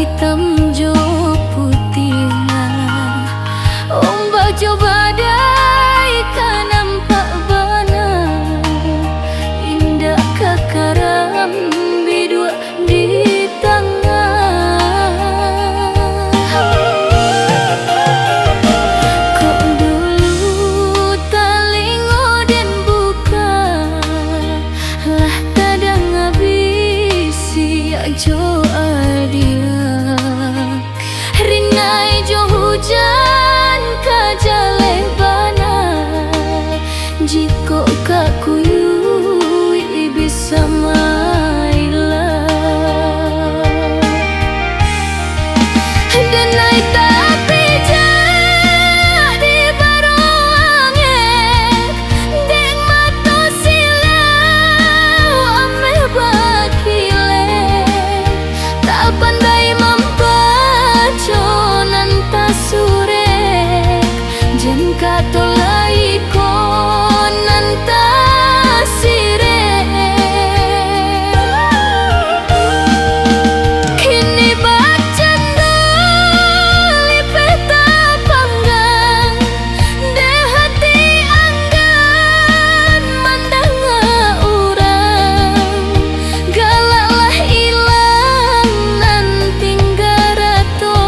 hitam jo putihnya. Ombak jo badai kan nampak bana, indah kakaram bidua di tangan. Kok dulu talingo dan buka lah tadang abisi jo adila. Rinai jo hujan kajale bana, jiko kakuyui bisa mailah. Dan naik tapi jadi baruangnya, deng mata silau ameh bakile. Tak pandai membaca nanta surek, jen katolai kon nanta sirek. Kini baca lipe tak panggang, de hati anggan mandang urang. Galaklah ilang nanti garato,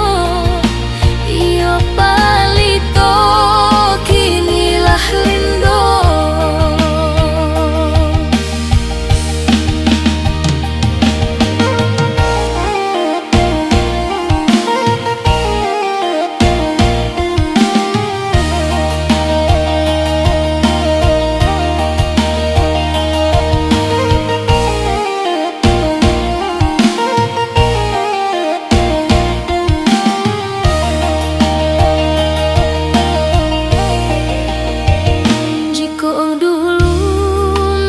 iyo palito kinilah lindo. Jiko dulu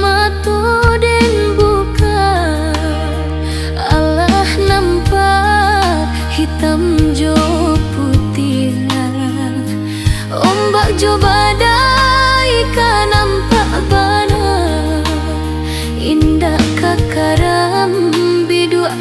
mata dan buka, Allah nampak hitam jo putihnya. Ombak jo badai kan nampak bana, indah kakaram bidua